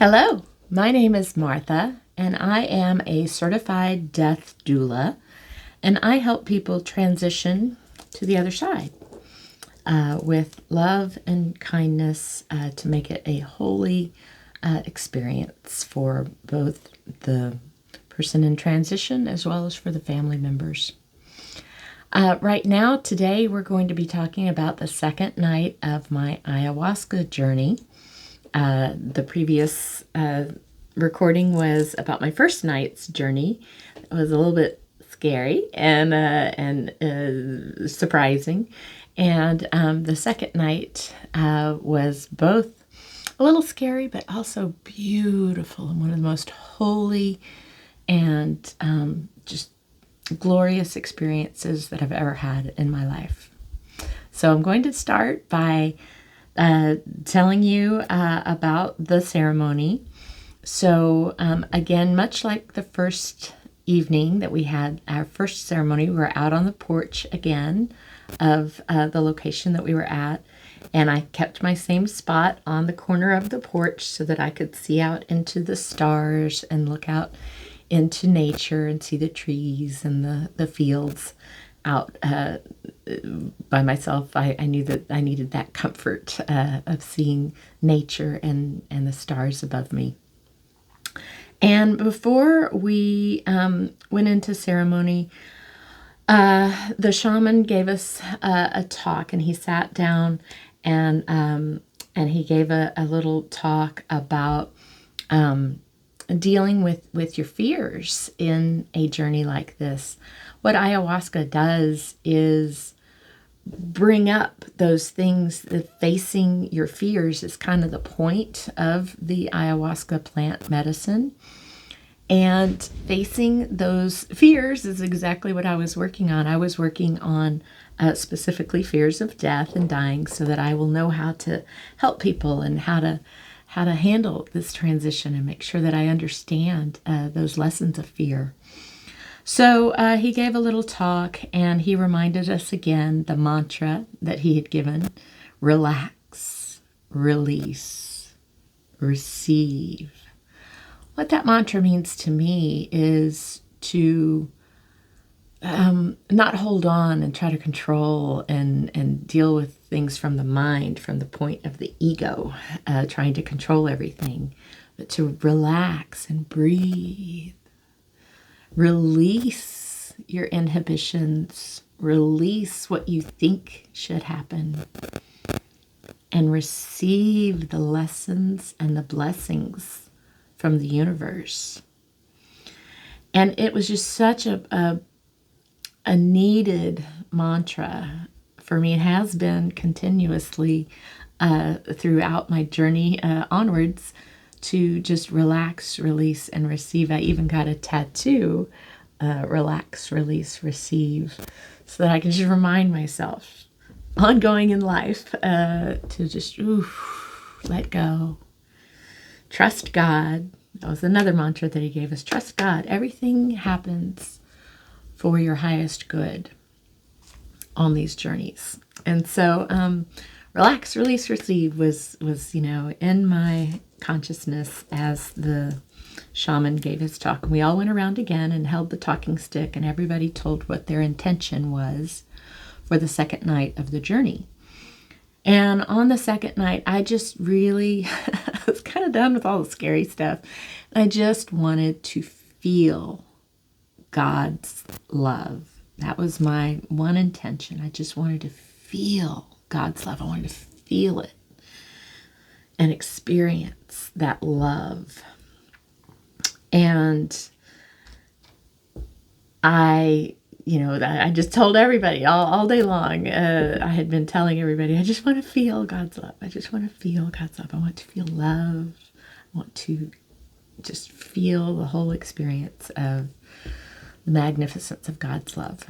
Hello, my name is Martha, and I am a certified death doula, and I help people transition to the other side with love and kindness to make it a holy experience for both the person in transition as well as for the family members. Right now, today, we're going to be talking about the second night of my ayahuasca journey. The previous recording was about my first night's journey. It was a little bit scary and surprising. And the second night was both a little scary, but also beautiful and one of the most holy and just glorious experiences that I've ever had in my life. So I'm going to start by telling you about the ceremony. So again, much like the first evening that we had our first ceremony, we were out on the porch again of the location that we were at. And I kept my same spot on the corner of the porch so that I could see out into the stars and look out into nature and see the trees and the fields out by myself. I knew that I needed that comfort of seeing nature and the stars above me. And before we went into ceremony, the shaman gave us a talk, and he sat down and he gave a little talk about dealing with your fears in a journey like this. What ayahuasca does is bring up those things. Facing your fears is kind of the point of the ayahuasca plant medicine. And facing those fears is exactly what I was working on. I was working on specifically fears of death and dying so that I will know how to help people and how to handle this transition and make sure that I understand those lessons of fear. So he gave a little talk, and he reminded us again the mantra that he had given: relax, release, receive. What that mantra means to me is to not hold on and try to control and deal with things from the mind, from the point of the ego, trying to control everything, but to relax and breathe. Release your inhibitions. Release what you think should happen. And receive the lessons and the blessings from the universe. And it was just such a needed mantra for me. It has been continuously throughout my journey onwards, to just relax, release, and receive. I even got a tattoo, relax, release, receive, so that I can just remind myself ongoing in life to just let go. Trust God. That was another mantra that he gave us. Trust God. Everything happens for your highest good on these journeys. And so relax, release, receive was in my consciousness as the shaman gave his talk. And we all went around again and held the talking stick, and everybody told what their intention was for the second night of the journey. And on the second night, I just really I was kind of done with all the scary stuff. I just wanted to feel God's love. That was my one intention. I just wanted to feel God's love. I wanted to feel it and experience that love. And I just told everybody all day long. I had been telling everybody, I just want to feel God's love. I just want to feel God's love. I want to feel love. I want to just feel the whole experience of the magnificence of God's love.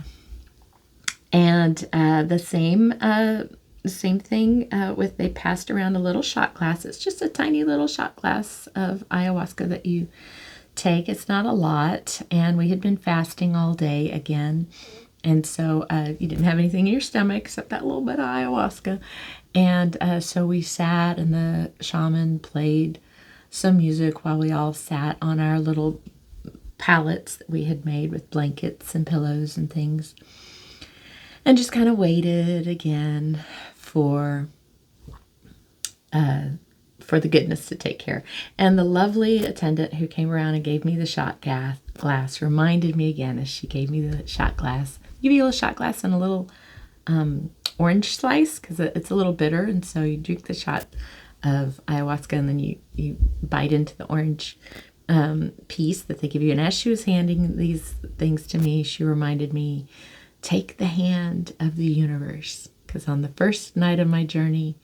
And the same thing with, they passed around a little shot glass. It's just a tiny little shot glass of ayahuasca that you take. It's not a lot. And we had been fasting all day again. And so you didn't have anything in your stomach except that little bit of ayahuasca. And so we sat, and the shaman played some music while we all sat on our little pallets that we had made with blankets and pillows and things, and just kind of waited again for the goodness to take care. And the lovely attendant who came around and gave me the shot glass reminded me again, as she gave me the shot glass, give you a little shot glass and a little orange slice, because it's a little bitter, and so you drink the shot of ayahuasca and then you bite into the orange piece that they give you. And as she was handing these things to me, she reminded me, take the hand of the universe. Because on the first night of my journey,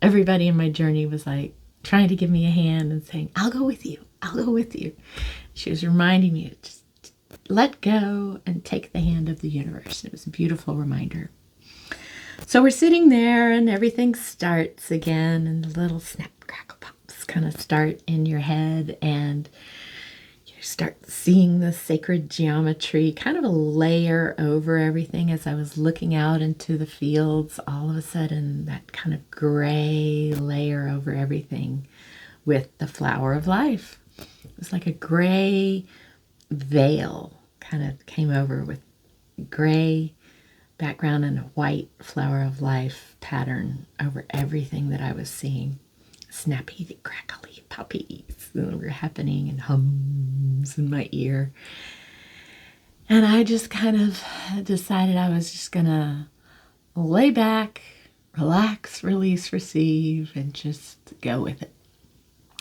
everybody in my journey was like trying to give me a hand and saying, I'll go with you, I'll go with you. She was reminding me to just let go and take the hand of the universe. It was a beautiful reminder. So we're sitting there and everything starts again, and the little snap, crackle, pops kind of start in your head, and you start seeing the sacred geometry kind of a layer over everything. As I was looking out into the fields, all of a sudden that kind of gray layer over everything with the flower of life. It was like a gray veil kind of came over with gray background and a white flower of life pattern over everything that I was seeing. Snappy, crackly, poppies were happening, and hums in my ear. And I just kind of decided I was just gonna lay back, relax, release, receive, and just go with it.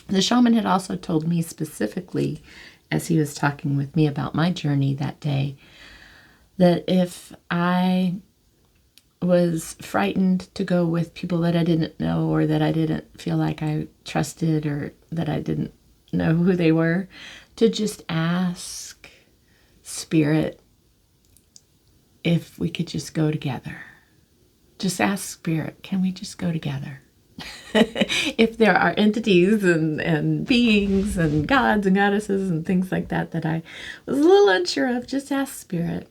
The shaman had also told me specifically, as he was talking with me about my journey that day, that if I was frightened to go with people that I didn't know, or that I didn't feel like I trusted, or that I didn't know who they were, to just ask Spirit if we could just go together. Just ask Spirit, can we just go together? If there are entities and beings and gods and goddesses and things like that that I was a little unsure of, just ask Spirit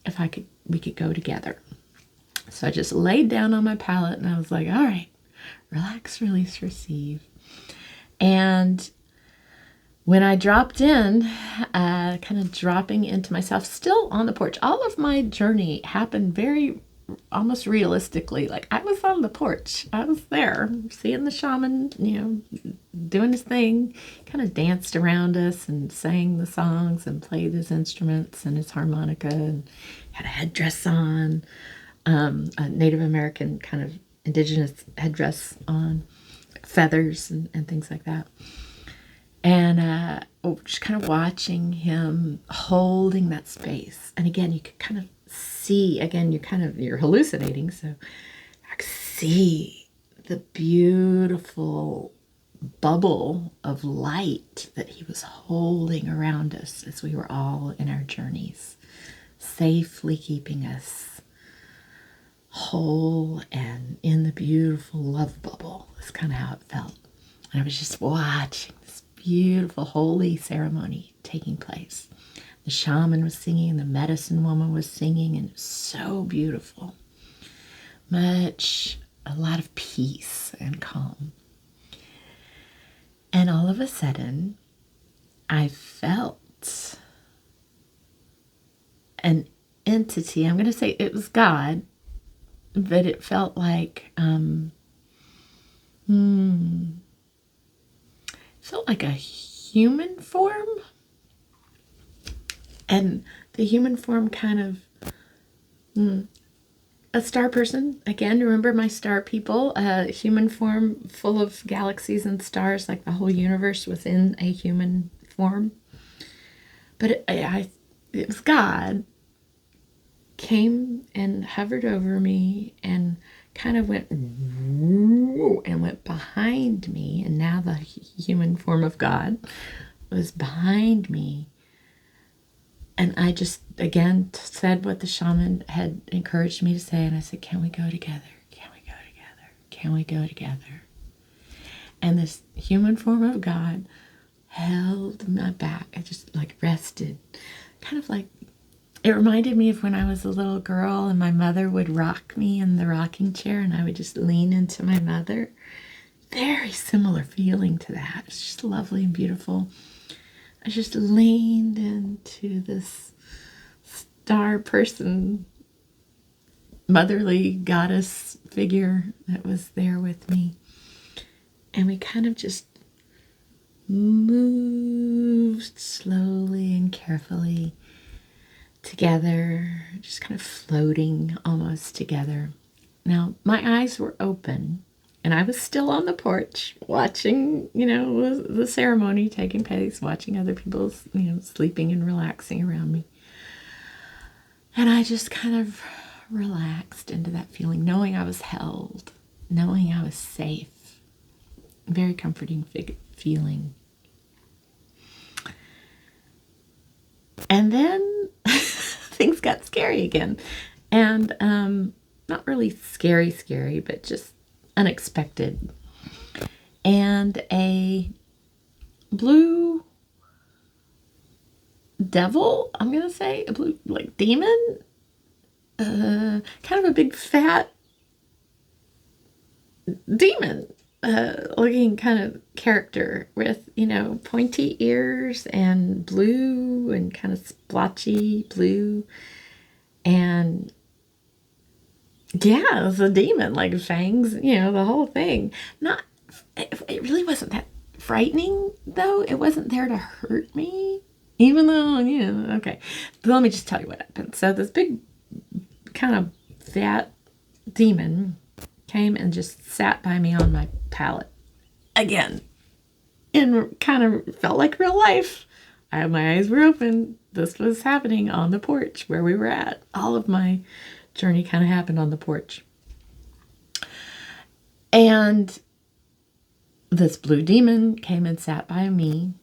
if we could go together. So I just laid down on my pallet and I was like, all right, relax, release, receive. And when I dropped in, kind of dropping into myself, still on the porch, all of my journey happened very almost realistically. Like, I was on the porch. I was there seeing the shaman, doing his thing, kind of danced around us and sang the songs and played his instruments and his harmonica, and had a headdress on, a Native American kind of indigenous headdress on, feathers and things like that. And just kind of watching him holding that space. And again, you could kind of see, again, you're hallucinating, so I could see the beautiful bubble of light that he was holding around us as we were all in our journeys, safely keeping us whole and in the beautiful love bubble. That's kind of how it felt. And I was just watching this beautiful holy ceremony taking place. The shaman was singing, and the medicine woman was singing, and it was so beautiful. A lot of peace and calm. And all of a sudden, I felt an entity. I'm going to say it was God, but it felt like, a human form. And the human form kind of, a star person. Again, remember my star people, a human form full of galaxies and stars, like the whole universe within a human form. But it was God, came and hovered over me and kind of went behind me. And now the human form of God was behind me. And I just, again, said what the shaman had encouraged me to say. And I said, can we go together? Can we go together? Can we go together? And this human form of God held my back. I just rested. Kind of like, it reminded me of when I was a little girl and my mother would rock me in the rocking chair and I would just lean into my mother. very similar feeling to that. It's just lovely and beautiful. I just leaned into this star person, motherly goddess figure that was there with me. And we kind of just moved slowly and carefully together, just kind of floating almost together. Now, my eyes were open, and I was still on the porch watching, the ceremony taking place, watching other people, sleeping and relaxing around me. And I just kind of relaxed into that feeling, knowing I was held, knowing I was safe. Very comforting feeling. And then things got scary again. And not really scary, but just unexpected. And a blue devil, I'm going to say, a blue, demon, kind of a big fat demon looking kind of character with, pointy ears and blue and kind of splotchy blue. And yeah, it was a demon, fangs, the whole thing. It really wasn't that frightening, though. It wasn't there to hurt me, even though, okay. But let me just tell you what happened. So this big kind of fat demon came and just sat by me on my pallet again, and kind of felt like real life. My eyes were open. This was happening on the porch where we were at. All of my journey kind of happened on the porch. And this blue demon came and sat by me,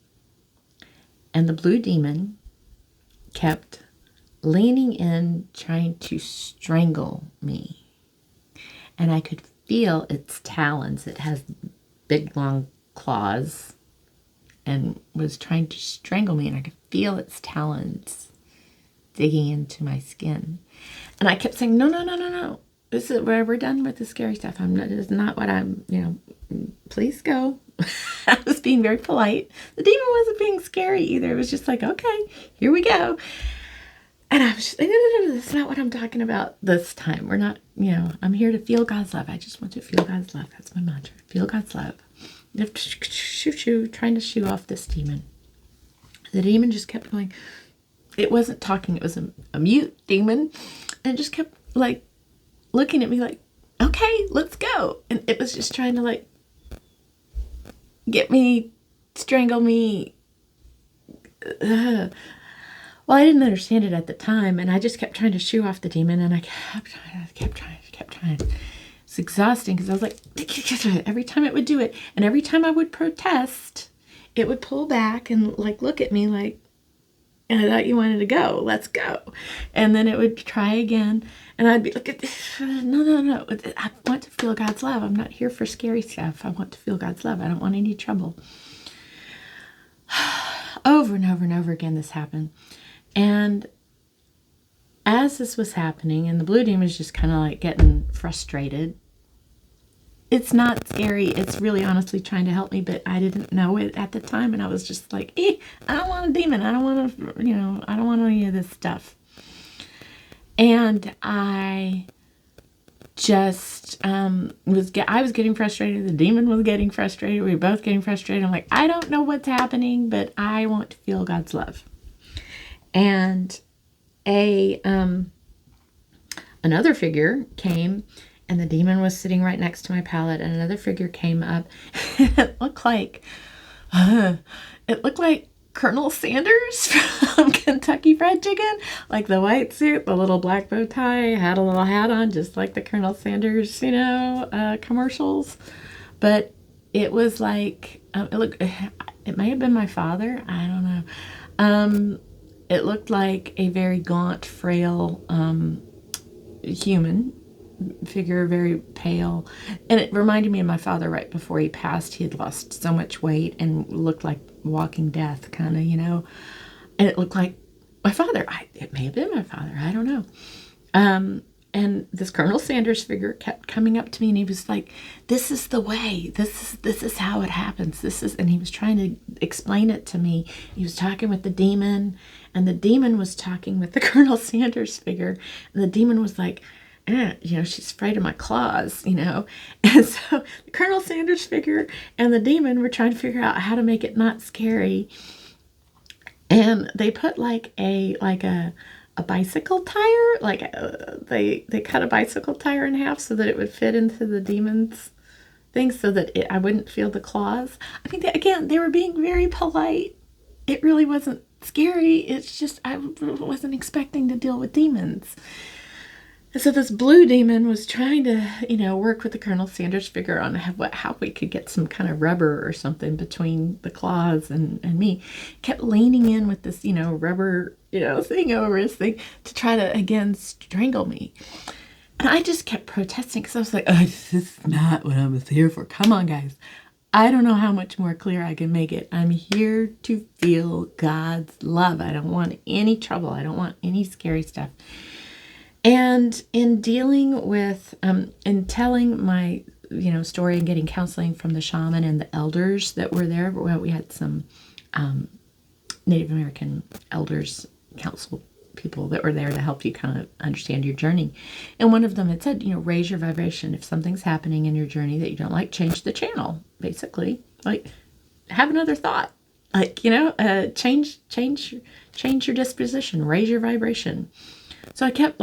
and the blue demon kept leaning in, trying to strangle me. And I could feel its talons. It has big, long claws and was trying to strangle me. And I could feel its talons digging into my skin. And I kept saying, no. This is where we're done with the scary stuff. This is not what I'm, please go. I was being very polite. The demon wasn't being scary either. It was just like, okay, here we go. And I was just like, no, that's not what I'm talking about this time. We're not, I'm here to feel God's love. I just want to feel God's love. That's my mantra. Feel God's love. Trying to shoo off this demon. The demon just kept going. It wasn't talking. It was a mute demon. And it just kept, looking at me like, okay, let's go. And it was just trying to, get me, strangle me. Well, I didn't understand it at the time, and I just kept trying to shoo off the demon, and I kept trying. It's exhausting, because I was like, every time it would do it, and every time I would protest, it would pull back and, look at me like, I thought you wanted to go. Let's go. And then it would try again, and I'd be like, no. I want to feel God's love. I'm not here for scary stuff. I want to feel God's love. I don't want any trouble. Over and over and over again, this happened. And as this was happening, and the blue demon was just kind of getting frustrated. It's not scary. It's really honestly trying to help me, but I didn't know it at the time. And I was just like, I don't want a demon. I don't want to, I don't want any of this stuff. And I just I was getting frustrated. The demon was getting frustrated. We were both getting frustrated. I'm like, I don't know what's happening, but I want to feel God's love. And another figure came, and the demon was sitting right next to my pallet, and another figure came up. It looked like Colonel Sanders from Kentucky Fried Chicken, the white suit, the little black bow tie, had a little hat on, just like the Colonel Sanders, commercials. But it was it may have been my father. I don't know. It looked like a very gaunt, frail human figure, very pale. And it reminded me of my father right before he passed. He had lost so much weight and looked like walking death, kind of, And it looked like my father. It may have been my father. I don't know. And this Colonel Sanders figure kept coming up to me, and he was like, "This is the way. This is how it happens. This is," and he was trying to explain it to me. He was talking with the demon, and the demon was talking with the Colonel Sanders figure, and the demon was like, she's afraid of my claws, And so the Colonel Sanders figure and the demon were trying to figure out how to make it not scary. And they put like a bicycle tire, they cut a bicycle tire in half so that it would fit into the demon's thing, so that I wouldn't feel the claws. I mean, they were being very polite. It really wasn't scary. It's just I wasn't expecting to deal with demons. And so this blue demon was trying to, work with the Colonel Sanders figure on how we could get some kind of rubber or something between the claws and me. Kept leaning in with this, rubber, thing over his thing to try to, again, strangle me. And I just kept protesting because I was like, oh, this is not what I was here for. Come on, guys. I don't know how much more clear I can make it. I'm here to feel God's love. I don't want any trouble. I don't want any scary stuff. And in dealing with, in telling my, story and getting counseling from the shaman and the elders that were there, well, we had some Native American elders, council people that were there to help you kind of understand your journey. And one of them had said, raise your vibration. If something's happening in your journey that you don't like, change the channel, basically. Like, have another thought. Like, change your disposition, raise your vibration. So I kept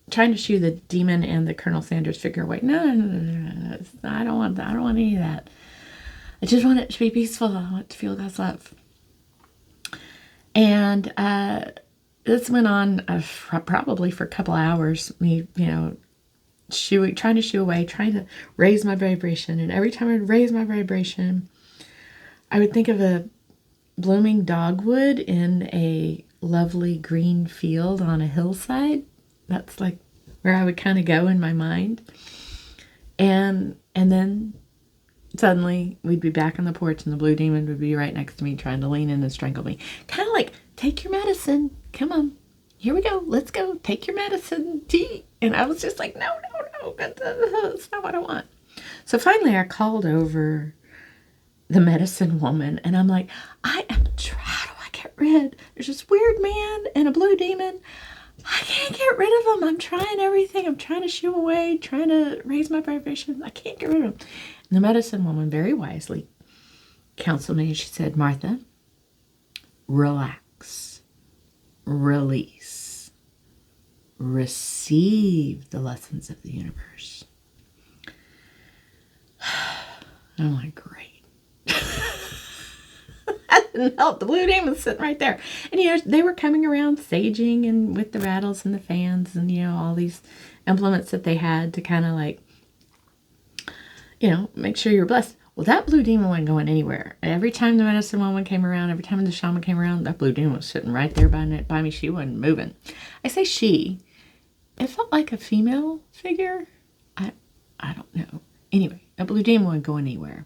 trying to shoo the demon and the Colonel Sanders figure away. No, I don't want that. I don't want any of that. I just want it to be peaceful. I want to feel God's love. And this went on probably for a couple hours. Me, trying to shoo away, trying to raise my vibration. And every time I would raise my vibration, I would think of a blooming dogwood in a lovely green field on a hillside. That's where I would kind of go in my mind. And then suddenly we'd be back on the porch and the blue demon would be right next to me trying to lean in and strangle me. Kind of like, take your medicine. Come on. Here we go. Let's go. Take your medicine. Tea. And I was just like, no. That's not what I want. So finally I called over the medicine woman and I'm like, how do I get rid? There's this weird man and a blue demon. I can't get rid of them. I'm trying everything. I'm trying to shoo away, trying to raise my vibration. I can't get rid of them. And the medicine woman very wisely counseled me. And she said, Martha, relax, release, receive the lessons of the universe. I'm like, great. That didn't help. The blue demon was sitting right there. And, they were coming around saging and with the rattles and the fans and, all these implements that they had to kind of make sure you're blessed. Well, that blue demon wasn't going anywhere. Every time the medicine woman came around, every time the shaman came around, that blue demon was sitting right there by me. She wasn't moving. I say she. It felt like a female figure. I don't know. Anyway, that blue demon wasn't going anywhere.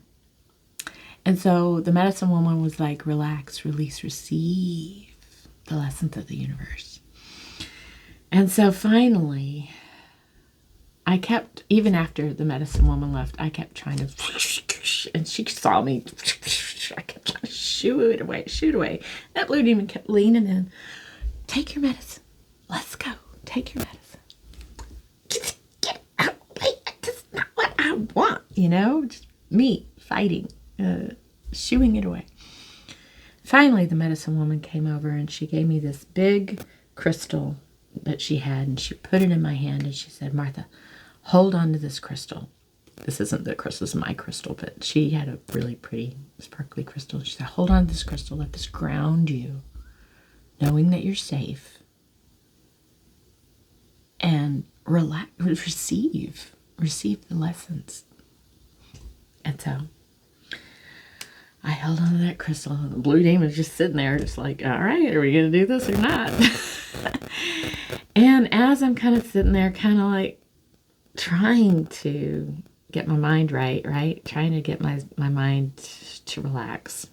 And so the medicine woman was like, relax, release, receive the lessons of the universe. And so finally, I kept, even after the medicine woman left, I kept trying to, and she saw me, I kept trying to shoo it away. That blue demon kept leaning in. Take your medicine. Let's go. Take your medicine. Get out. Wait, that's not what I want, just me fighting. Shooing it away. Finally, the medicine woman came over and she gave me this big crystal that she had and she put it in my hand and she said, Martha, hold on to this crystal. This isn't the crystal, this is my crystal, but she had a really pretty sparkly crystal. She said, hold on to this crystal, let this ground you, knowing that you're safe, and relax, receive the lessons. And so I held on to that crystal, and the blue demon was just sitting there, just like, all right, are we going to do this or not? And as I'm kind of sitting there, kind of trying to get my mind right? Trying to get my mind to relax.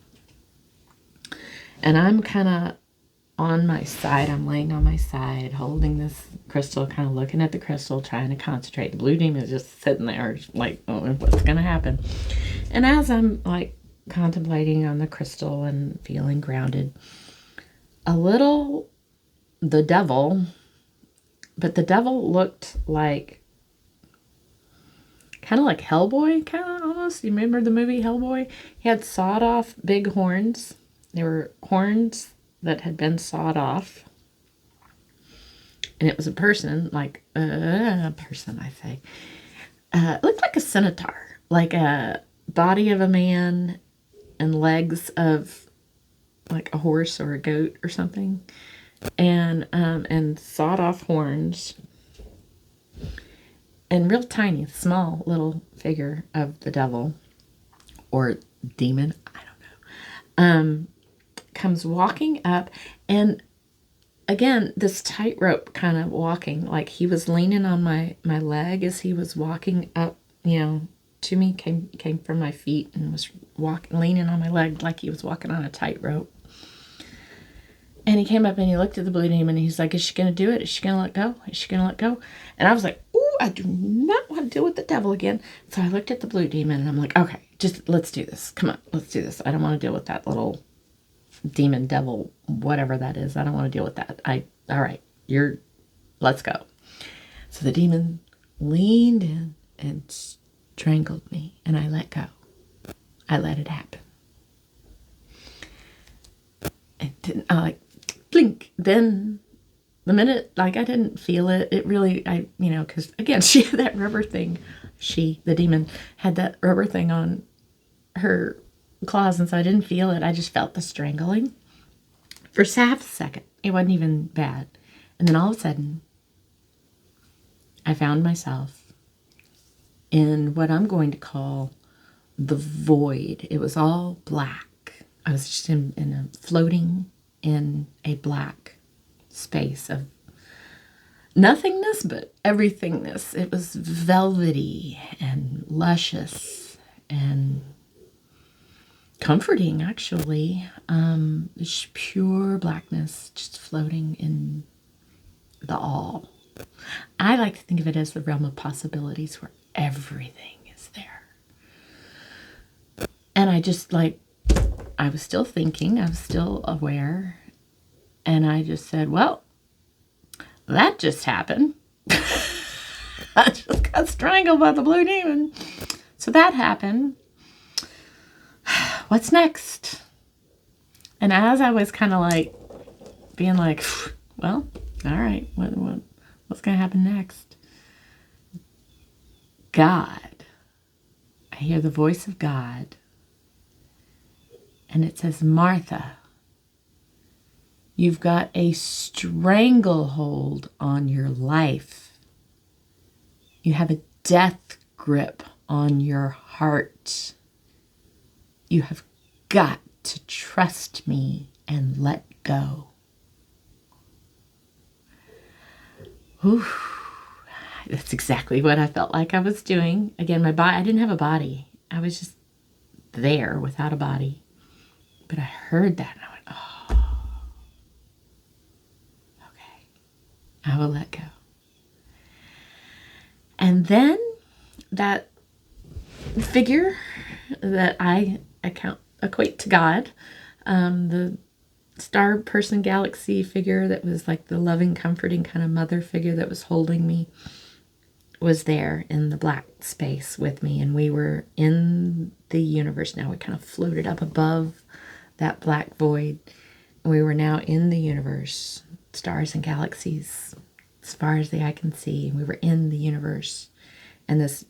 And I'm kind of on my side. I'm laying on my side, holding this crystal, kind of looking at the crystal, trying to concentrate. The blue demon is just sitting there, like, oh, what's going to happen? And as I'm, like, contemplating on the crystal and feeling grounded, the devil, but the devil looked like, kind of like Hellboy, kind of almost. You remember the movie Hellboy? He had sawed off big horns. They were horns that had been sawed off. And it was a person, like a person, I say. It looked like a centaur, like a body of a man and legs of like a horse or a goat or something. And sawed off horns. And real tiny, small little figure of the devil or demon, I don't know, comes walking up. And again, this tightrope kind of walking, like he was leaning on my leg as he was walking up, to me, came from my feet and was leaning on my leg like he was walking on a tightrope. And he came up and he looked at the blue demon and he's like, is she going to do it? Is she going to let go? Is she going to let go? And I was like, ooh, I do not want to deal with the devil again. So I looked at the blue demon and I'm like, okay, just let's do this. Come on, let's do this. I don't want to deal with that little demon, devil, whatever that is. I don't want to deal with that. All right, let's go. So the demon leaned in and strangled me and I let go. I let it happen. It didn't, blink. Then the minute, I didn't feel it, it really, because again, she had that rubber thing. The demon, had that rubber thing on her claws, and so I didn't feel it. I just felt the strangling for half a second. It wasn't even bad. And then all of a sudden, I found myself in what I'm going to call the void. It was all black. I was just floating in a black space of nothingness, but everythingness. It was velvety and luscious and comforting, actually. Just pure blackness, just floating in the all. I like to think of it as the realm of possibilities where everything is there. And I just I was still thinking, I was still aware, and I just said, well, that just happened. I just got strangled by the blue demon. So that happened. What's next? And as I was kind of being well, all right, what's going to happen next? God. I hear the voice of God. And it says, Martha, you've got a stranglehold on your life. You have a death grip on your heart. You have got to trust me and let go. Whew. That's exactly what I felt like I was doing. Again, I didn't have a body. I was just there without a body. But I heard that and I went, oh, okay, I will let go. And then that figure that I equate to God, the star person galaxy figure that was like the loving, comforting kind of mother figure that was holding me, was there in the black space with me. And we were in the universe now. We kind of floated up above that black void. We were now in the universe, stars and galaxies, as far as the eye can see. We were in the universe. And this,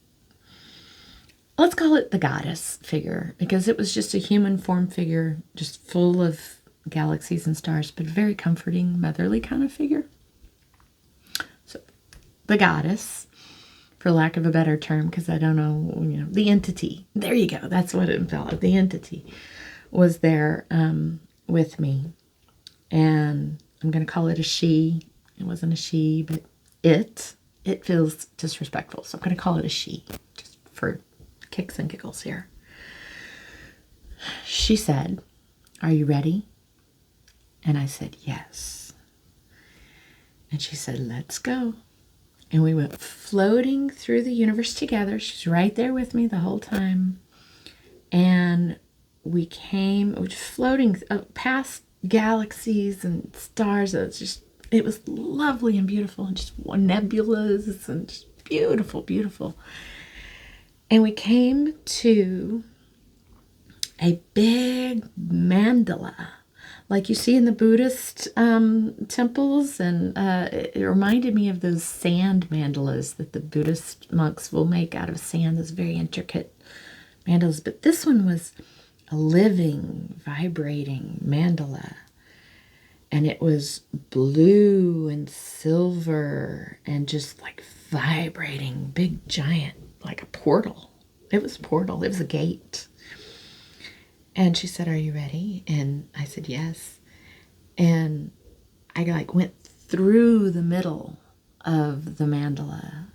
let's call it the goddess figure, because it was just a human form figure, just full of galaxies and stars, but very comforting, motherly kind of figure. So the goddess, for lack of a better term, because I don't know, the entity. There you go. That's what it felt like. The entity was there with me. And I'm going to call it a she. It wasn't a she, but it feels disrespectful. So I'm going to call it a she, just for kicks and giggles here. She said, are you ready? And I said, yes. And she said, let's go. And we went floating through the universe together. She's right there with me the whole time. And we were floating past galaxies and stars. It was lovely and beautiful, and just nebulas and just beautiful, beautiful. And we came to a big mandala, like you see in the Buddhist temples, and it reminded me of those sand mandalas that the Buddhist monks will make out of sand, those very intricate mandalas. But this one was a living, vibrating mandala, and it was blue and silver and just like vibrating, big, giant, like a portal. It was a portal. It was a gate. And she said, are you ready? And I said, yes. And I like went through the middle of the mandala. And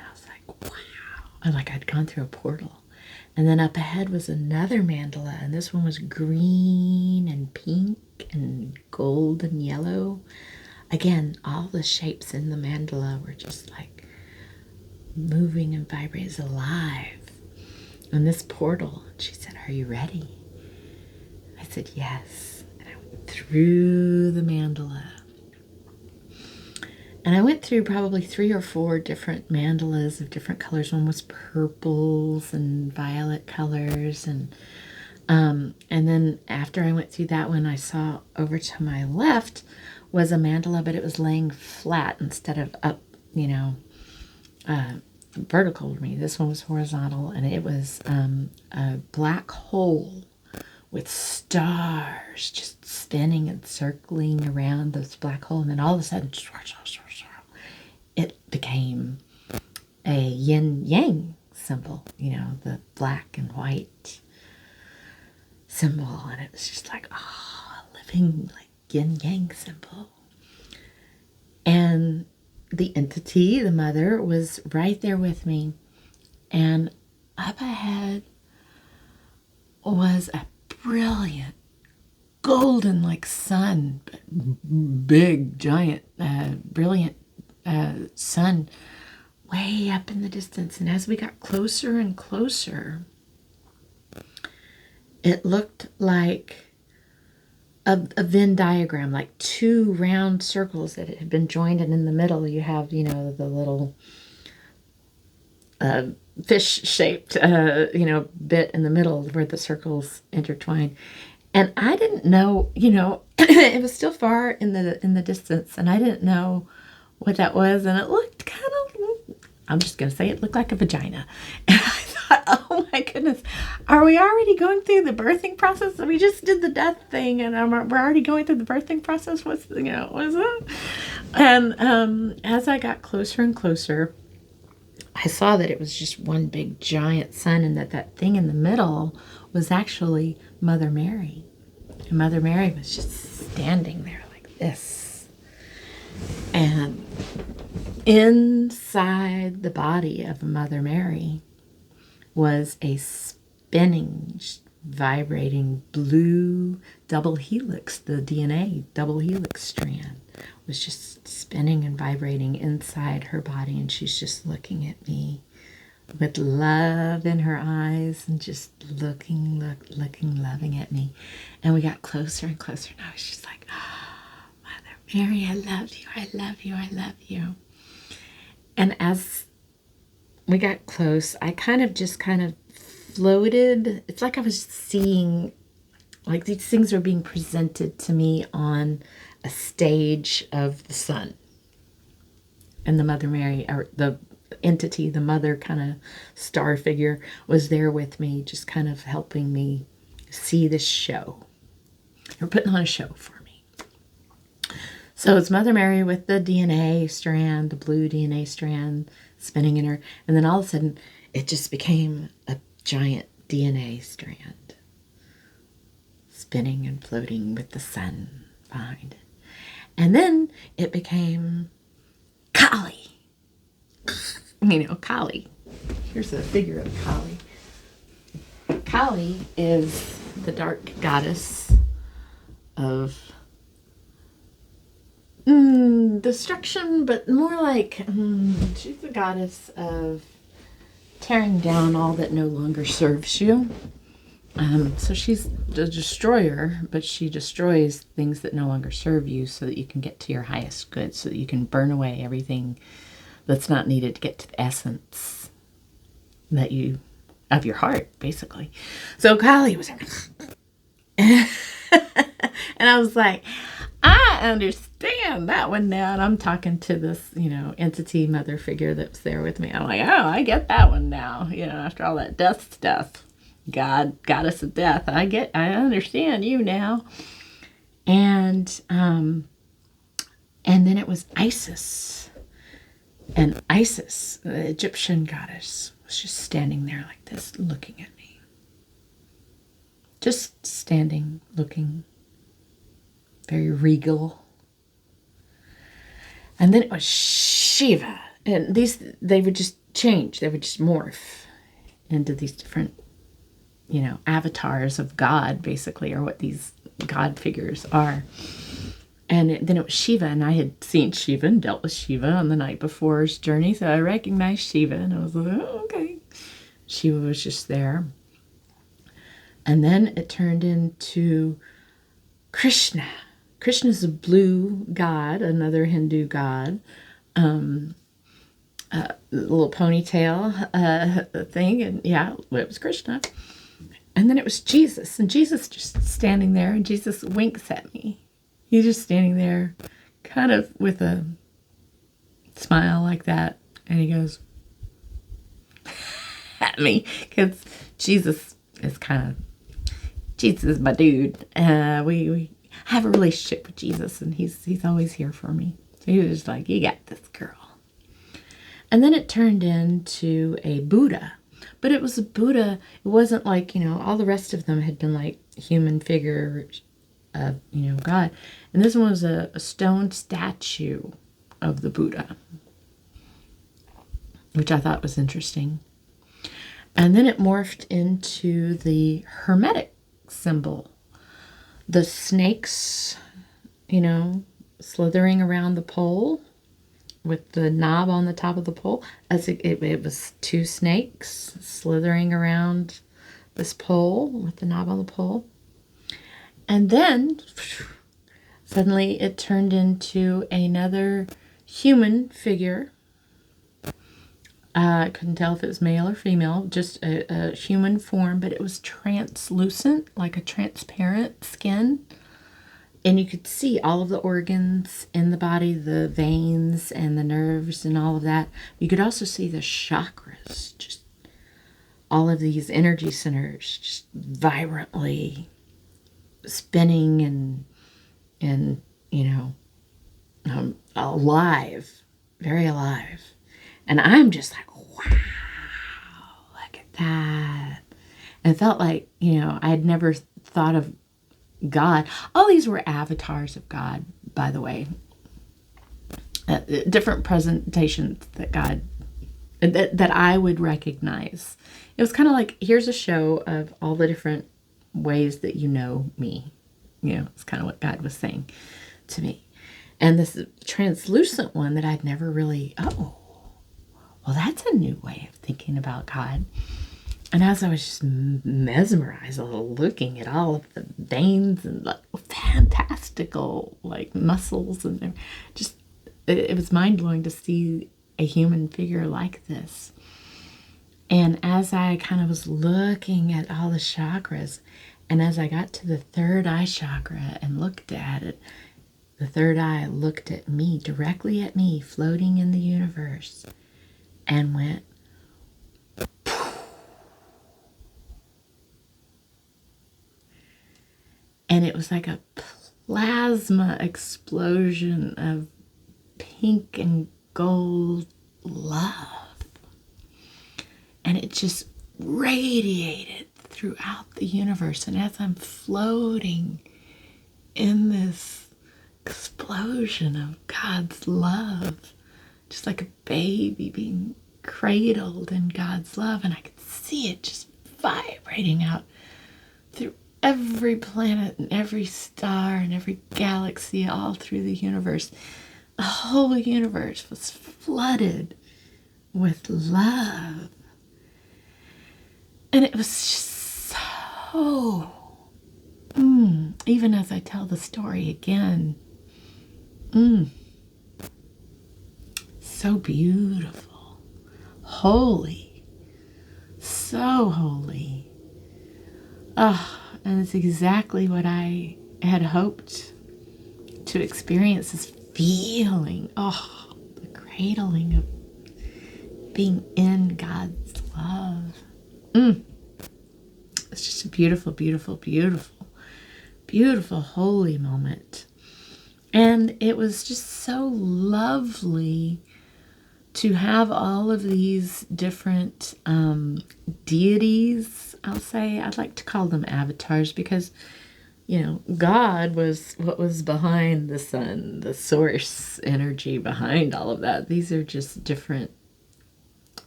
I was like, wow. I'd gone through a portal. And then up ahead was another mandala. And this one was green and pink and gold and yellow. Again, all the shapes in the mandala were just like moving and vibrating. It's alive. And this portal, she said, are you ready? I said, yes. And I went through the mandala. And I went through probably 3 or 4 different mandalas of different colors. One was purples and violet colors. And then after I went through that one, I saw over to my left was a mandala, but it was laying flat instead of up, vertical to me. This one was horizontal, and it was a black hole with stars just spinning and circling around this black hole. And then all of a sudden, it became a yin-yang symbol, the black and white symbol. And it was just like, a living like yin-yang symbol. And the entity, the mother, was right there with me. And up ahead was a brilliant, golden like sun, big, giant, brilliant sun way up in the distance. And as we got closer and closer, it looked like a Venn diagram, like 2 round circles that had been joined, and in the middle you have, the little fish-shaped, bit in the middle where the circles intertwine. And I didn't know, it was still far in the distance, and I didn't know what that was, and it looked kind of, I'm just going to say it looked like a vagina. And I thought, oh my goodness, are we already going through the birthing process? We just did the death thing, and we're already going through the birthing process. What is it? And as I got closer and closer, I saw that it was just one big giant sun, and that thing in the middle was actually Mother Mary. And Mother Mary was just standing there like this. And inside the body of Mother Mary was a spinning, vibrating blue double helix. The DNA double helix strand was just spinning and vibrating inside her body, and she's just looking at me with love in her eyes and just looking, loving at me. And we got closer and closer, and I was just like, oh, Mother Mary, I love you, I love you, I love you. And as we got close, I kind of floated. It's like I was seeing, like these things were being presented to me on a stage of the sun. And the Mother Mary, or the entity, the mother kind of star figure, was there with me, just kind of helping me see this show. They're putting on a show for me. So it's Mother Mary with the DNA strand, the blue DNA strand spinning in her. And then all of a sudden, it just became a giant DNA strand spinning and floating with the sun behind it. And then it became Kali. Kali. Here's a figure of Kali. Kali is the dark goddess of destruction, but more like she's the goddess of tearing down all that no longer serves you. So she's the destroyer, but she destroys things that no longer serve you so that you can get to your highest good, so that you can burn away everything that's not needed to get to the essence that you of your heart, basically. So Kali was and I was like, I understand that one now. And I'm talking to this, entity mother figure that was there with me. I'm like, oh, I get that one now. After all that death stuff, God, goddess of death. I understand you now. And then it was Isis. And Isis, the Egyptian goddess, was just standing there like this, looking at me. Just standing, looking very regal. And then it was Shiva. And they would just change. They would just morph into these different, avatars of God, basically, or what these God figures are. And then it was Shiva, and I had seen Shiva and dealt with Shiva on the night before's journey, so I recognized Shiva, and I was like, oh, okay. Shiva was just there. And then it turned into Krishna. Krishna's a blue god, another Hindu god. Little ponytail thing, and yeah, it was Krishna. And then it was Jesus, and Jesus just standing there, and Jesus winks at me. He's just standing there, kind of with a smile like that, and he goes at me, because Jesus is my dude. We have a relationship with Jesus, and he's always here for me. So he was just like, you got this, girl. And then it turned into a Buddha. But it was a Buddha. It wasn't like, all the rest of them had been like human figure of, God. And this one was a stone statue of the Buddha, which I thought was interesting. And then it morphed into the Hermetic symbol. The snakes, slithering around the pole with the knob on the top of the pole. As it was two snakes slithering around this pole with the knob on the pole. And then suddenly it turned into another human figure. I couldn't tell if it was male or female, just a human form, but it was translucent, like a transparent skin. And you could see all of the organs in the body, the veins and the nerves and all of that. You could also see the chakras, just all of these energy centers just vibrantly spinning and alive, very alive. And I'm just like, wow, look at that. And it felt like, I had never thought of God. All these were avatars of God, by the way. Different presentations that God, that I would recognize. It was kind of like, here's a show of all the different ways that you know me. It's kind of what God was saying to me. And this translucent one that I'd never really, well, that's a new way of thinking about God. And as I was just mesmerized, looking at all of the veins and fantastical muscles, and just it was mind-blowing to see a human figure like this. And as I kind of was looking at all the chakras, and as I got to the third eye chakra and looked at it, the third eye looked at me, directly at me, floating in the universe, and went, and it was like a plasma explosion of pink and gold love. And it just radiated throughout the universe. And as I'm floating in this explosion of God's love, just like a baby being cradled in God's love, and I could see it just vibrating out through every planet and every star and every galaxy all through the universe. The whole universe was flooded with love. And it was just so, even as I tell the story again, so beautiful, holy, so holy. And it's exactly what I had hoped to experience, this feeling, the cradling of being in God's love. It's just a beautiful, beautiful, beautiful, beautiful, holy moment. And it was just so lovely to have all of these different deities, I'll say. I'd like to call them avatars because, God was what was behind the sun, the source energy behind all of that. These are just different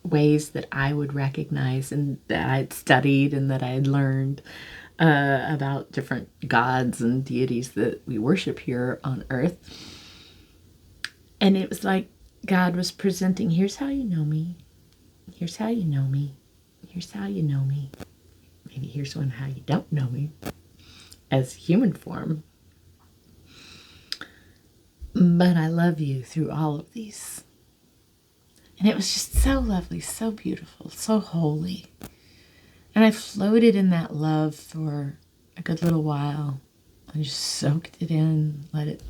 ways that I would recognize and that I'd studied and that I'd learned about different gods and deities that we worship here on earth. And it was like God was presenting, here's how you know me. Here's how you know me. Here's how you know me. Maybe here's how you don't know me as human form. But I love you through all of these. And it was just so lovely, so beautiful, so holy. And I floated in that love for a good little while. I just soaked it in, let it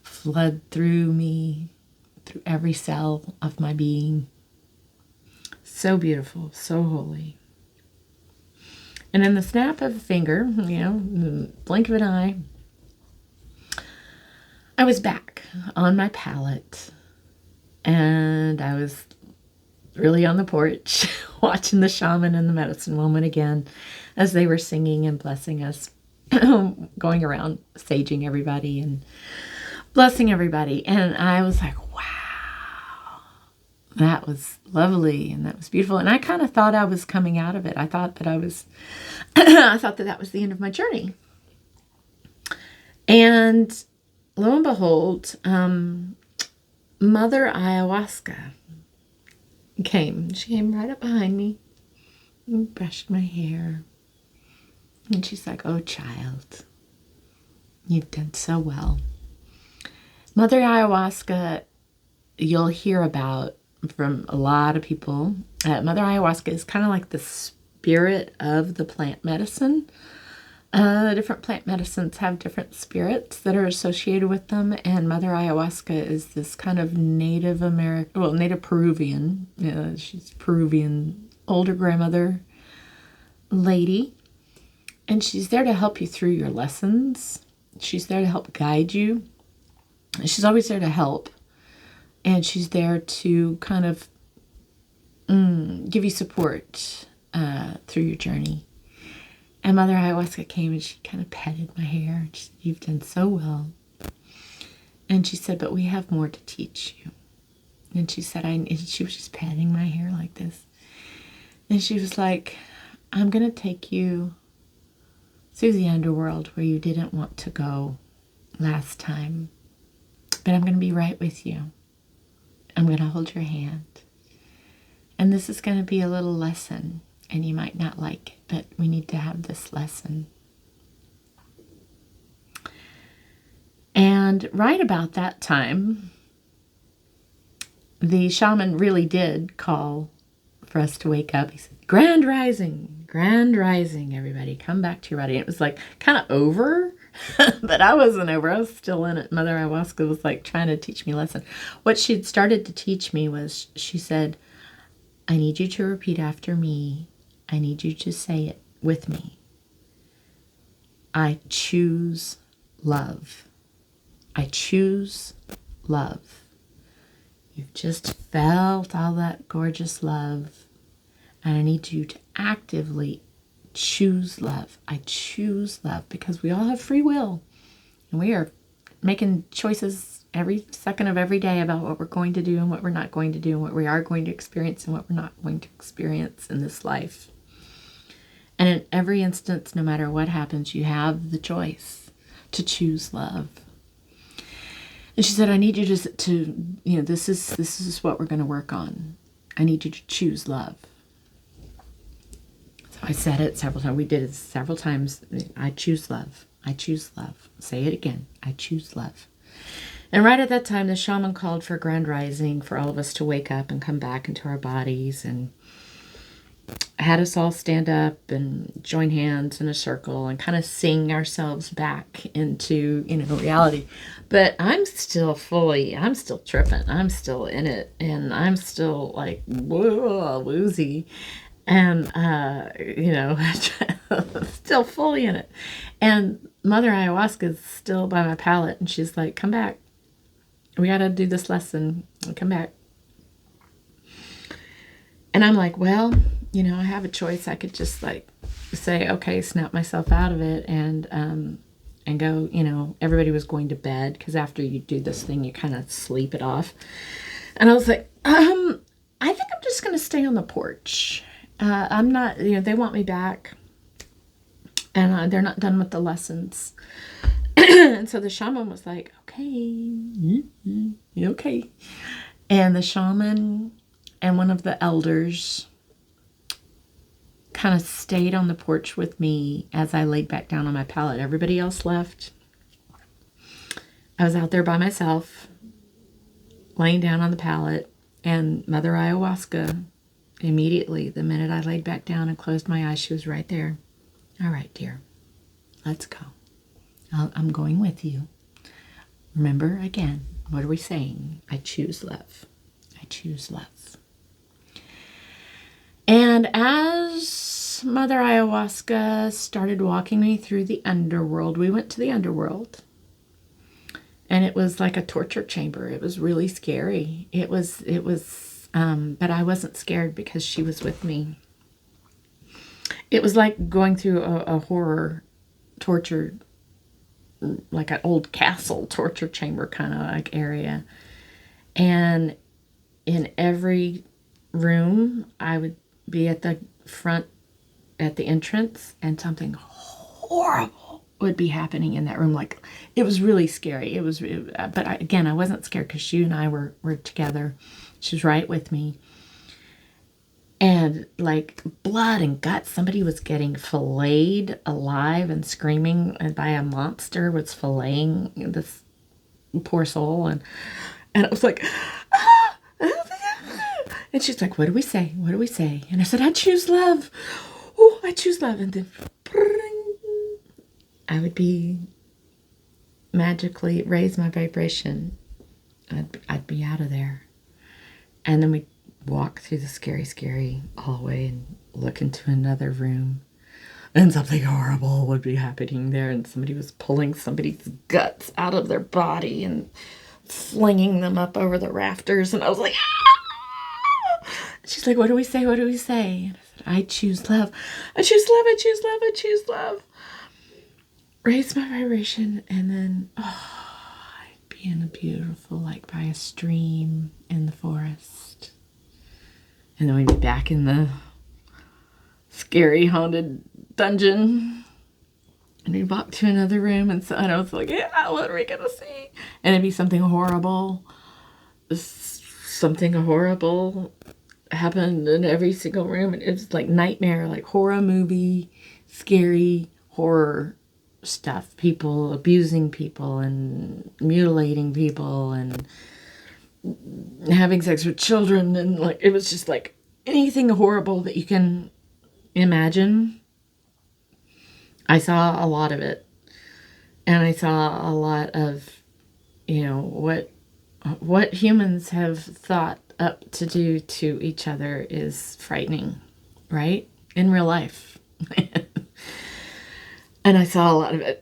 flood through me, through every cell of my being. So beautiful, so holy. And in the snap of a finger, the blink of an eye, I was back on my pallet. And I was really on the porch watching the shaman and the medicine woman again as they were singing and blessing us, going around saging everybody and blessing everybody. And I was like, wow, that was lovely and that was beautiful. And I kind of thought I was coming out of it. I thought that I was, I thought that was the end of my journey. And lo and behold, Mother Ayahuasca came. She came right up behind me and brushed my hair. And she's like, oh, child, you've done so well. Mother Ayahuasca, you'll hear about from a lot of people. Mother Ayahuasca is kind of like the spirit of the plant medicine. Different plant medicines have different spirits that are associated with them, and Mother Ayahuasca is this kind of Native Peruvian. She's Peruvian older grandmother lady, and she's there to help you through your lessons. She's there to help guide you. She's always there to help, and she's there to kind of give you support through your journey. And Mother Ayahuasca came and she kind of petted my hair. She said, you've done so well. And she said, but we have more to teach you. And she said, and she was just patting my hair like this. And she was like, I'm going to take you through the underworld where you didn't want to go last time. But I'm going to be right with you. I'm going to hold your hand. And this is going to be a little lesson. And you might not like it, but we need to have this lesson. And right about that time, the shaman really did call for us to wake up. He said, grand rising, everybody, come back to your body. And it was like kind of over, but I wasn't over. I was still in it. Mother Ayahuasca was like trying to teach me a lesson. What she'd started to teach me was, she said, I need you to repeat after me. I need you to say it with me. I choose love. I choose love. You've just felt all that gorgeous love. And I need you to actively choose love. I choose love because we all have free will. And we are making choices every second of every day about what we're going to do and what we're not going to do and what we are going to experience and what we're not going to experience in this life. And in every instance, no matter what happens, you have the choice to choose love. And she said, I need you this is what we're going to work on. I need you to choose love. So I said it several times. We did it several times. I choose love. I choose love. Say it again. I choose love. And right at that time, the shaman called for a grand rising for all of us to wake up and come back into our bodies, and had us all stand up and join hands in a circle and kind of sing ourselves back into, reality. But I'm still tripping. I'm still in it. And I'm still like, whoa, woozy. And, still fully in it. And Mother Ayahuasca is still by my palate. And she's like, come back. We got to do this lesson. Come back. And I'm like, well, I have a choice. I could just say, okay, snap myself out of it and go, everybody was going to bed because after you do this thing, you kind of sleep it off. And I was like, I think I'm just going to stay on the porch. I'm not, they want me back and they're not done with the lessons. And so the shaman was like, okay, okay. And the shaman and one of the elders kind of stayed on the porch with me as I laid back down on my pallet. Everybody else left. I was out there by myself, laying down on the pallet, and Mother Ayahuasca, immediately, the minute I laid back down and closed my eyes, she was right there. All right, dear, let's go. I'm going with you. Remember, again, what are we saying? I choose love. I choose love. And as Mother Ayahuasca started walking me through the underworld, we went to the underworld. And it was like a torture chamber. It was really scary. It was, but I wasn't scared because she was with me. It was like going through a horror torture, like an old castle torture chamber kind of like area. And in every room, I would be at the front, at the entrance, and something horrible would be happening in that room. Like, it was really scary. But I wasn't scared because she and I were together. She was right with me. And like blood and guts, somebody was getting filleted alive and screaming by a monster was filleting this poor soul. And it was like, ah! And she's like, what do we say? What do we say? And I said, I choose love. Oh, I choose love. And then I would be magically raise my vibration. I'd be out of there. And then we'd walk through the scary hallway and look into another room. And something horrible would be happening there. And somebody was pulling somebody's guts out of their body and flinging them up over the rafters. And I was like, ah! She's like, what do we say? What do we say? And I said, I choose love. I choose love. I choose love. I choose love. Raise my vibration. And then, I'd be in a beautiful, like by a stream in the forest. And then we'd be back in the scary haunted dungeon. And we'd walk to another room. And I was like, yeah, what are we going to see? And it'd be something horrible. Something horrible happened in every single room. And it was like nightmare, like horror movie, scary horror stuff. People abusing people and mutilating people and having sex with children. And like, it was just like anything horrible that you can imagine. I saw a lot of it. And I saw a lot of, what humans have thought up to do to each other is frightening, right? In real life. And I saw a lot of it.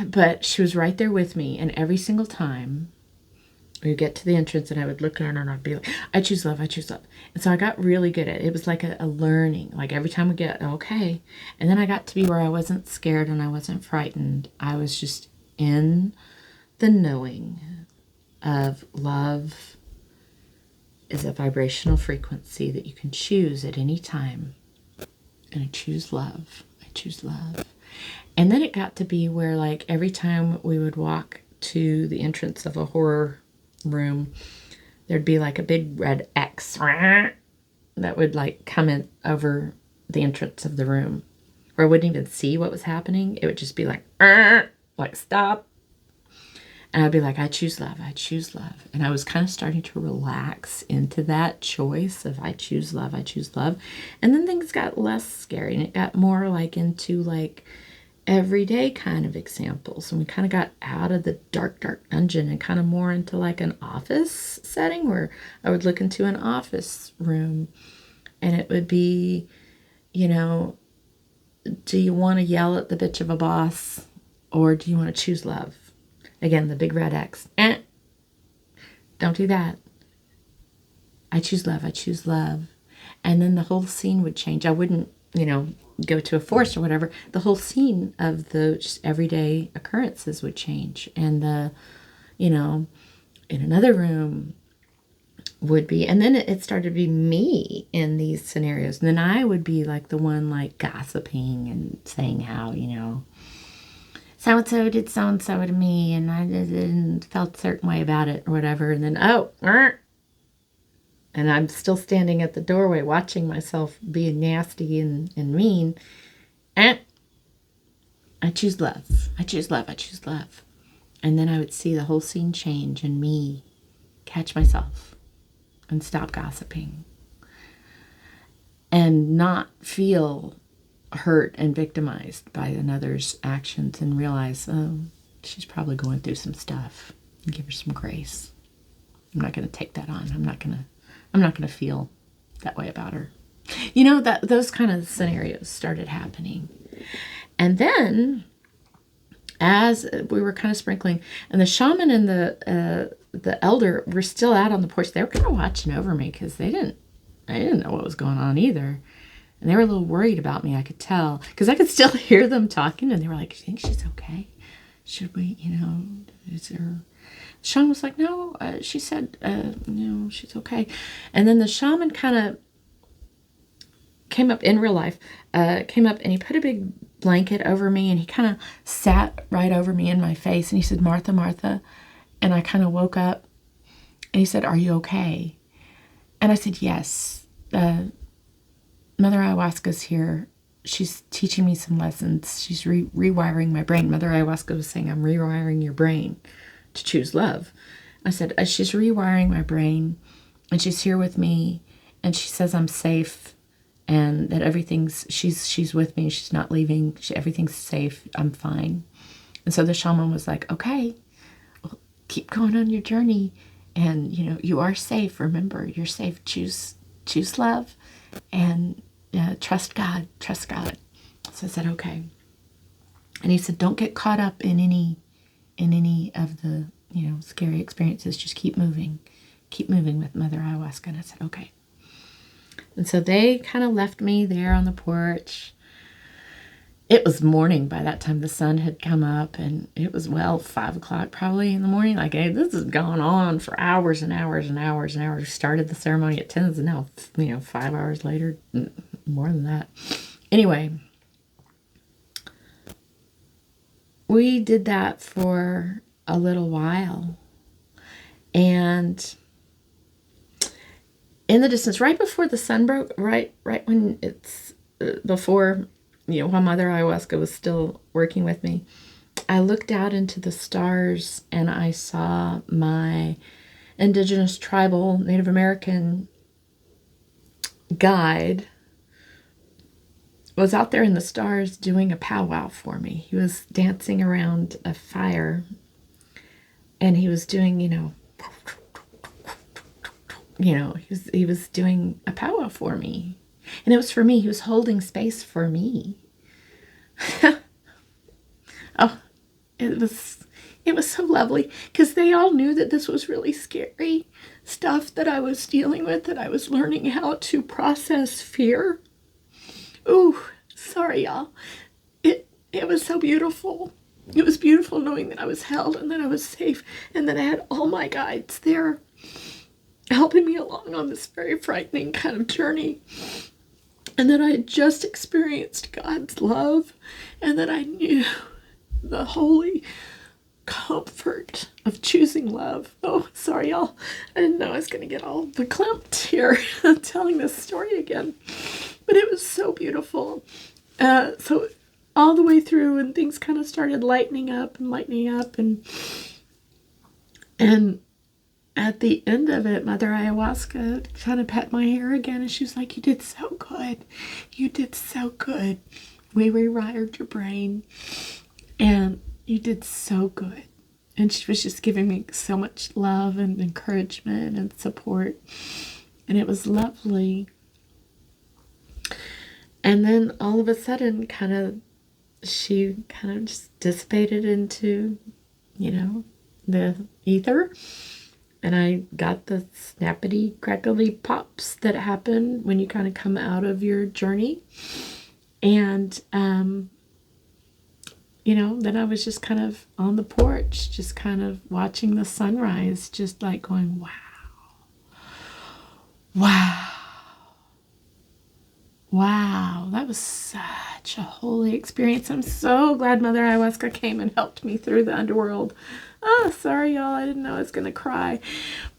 But she was right there with me. And every single time we would get to the entrance and I would look at her and I'd be like, I choose love, I choose love. And so I got really good at it. It was like a learning. Like every time we get, okay. And then I got to be where I wasn't scared and I wasn't frightened. I was just in the knowing of love is a vibrational frequency that you can choose at any time. And I choose love. choose love. And then it got to be where, like, every time we would walk to the entrance of a horror room, there'd be like a big red X that would like come in over the entrance of the room, where I wouldn't even see what was happening. It would just be like stop. And I'd be like, I choose love, I choose love. And I was kind of starting to relax into that choice of I choose love, I choose love. And then things got less scary, and it got more like into like everyday kind of examples. And we kind of got out of the dark dungeon and kind of more into like an office setting, where I would look into an office room and it would be, you know, do you want to yell at the bitch of a boss, or do you want to choose love? Again, the big red X. Don't do that. I choose love. I choose love. And then the whole scene would change. I wouldn't, you know, go to a forest or whatever. The whole scene of the just everyday occurrences would change. And the, you know, in another room would be, and then it started to be me in these scenarios. And then I would be like the one like gossiping and saying how, you know, so-and-so did so-and-so to me, and I didn't felt a certain way about it or whatever. And then, and I'm still standing at the doorway watching myself being nasty and mean. I choose love. I choose love. I choose love. And then I would see the whole scene change and me catch myself and stop gossiping and not feel hurt and victimized by another's actions, and realize, oh, she's probably going through some stuff, and give her some grace. I'm not going to take that on. I'm not going to feel that way about her. You know, that those kind of scenarios started happening. And then as we were kind of sprinkling, and the shaman and the elder were still out on the porch, they were kind of watching over me, because I didn't know what was going on either. And they were a little worried about me, I could tell, because I could still hear them talking, and they were like, "Do you think she's okay? Should we, you know, is there..." Shaman was like, "No," she said, "No, she's okay." And then the shaman kind of came up in real life, came up and he put a big blanket over me, and he kind of sat right over me in my face, and he said, "Martha, Martha." And I kind of woke up, and he said, "Are you okay?" And I said, "Yes. Mother Ayahuasca's here. She's teaching me some lessons. She's rewiring my brain." Mother Ayahuasca was saying, "I'm rewiring your brain to choose love." I said, "She's rewiring my brain, and she's here with me, and she says I'm safe, and that she's with me. She's not leaving. Everything's safe. I'm fine." And so the shaman was like, "Okay, well, keep going on your journey, and you know you are safe. Remember, you're safe. Choose love, and trust God. Trust God." So I said, "Okay." And he said, "Don't get caught up in any of the, you know, scary experiences. Just keep moving with Mother Ayahuasca." And I said, "Okay." And so they kind of left me there on the porch. It was morning by that time. The sun had come up, and it was 5 o'clock probably in the morning. Like, hey, this has gone on for hours and hours and hours and hours. We started the ceremony at 10, and now, you know, 5 hours later, more than that. Anyway, we did that for a little while. And in the distance, right before the sun broke, right when it's before, you know, while Mother Ayahuasca was still working with me, I looked out into the stars, and I saw my indigenous tribal Native American guide was out there in the stars doing a powwow for me. He was dancing around a fire, and he was doing, he was doing a powwow for me. And it was for me. He was holding space for me. Oh, it was so lovely, because they all knew that this was really scary stuff that I was dealing with, that I was learning how to process fear. Ooh, sorry, y'all. It was so beautiful. It was beautiful knowing that I was held, and that I was safe, and that I had all my guides there helping me along on this very frightening kind of journey. and that I had just experienced God's love, and that I knew the holy comfort of choosing love. Oh, sorry, y'all. I didn't know I was going to get all verklempt here telling this story again. But it was so beautiful. So all the way through, and things kind of started lightening up, and at the end of it, Mother Ayahuasca kind of pet my hair again, and she was like, "You did so good. You did so good. We rewired your brain, and you did so good." And she was just giving me so much love and encouragement and support, and it was lovely. And then all of a sudden, she kind of just dissipated into, the ether. And I got the snappity, crackly pops that happen when you kind of come out of your journey. And, then I was just kind of on the porch, just kind of watching the sunrise, just like going, wow, that was such a holy experience. I'm so glad Mother Ayahuasca came and helped me through the underworld. Oh, sorry, y'all. I didn't know I was going to cry.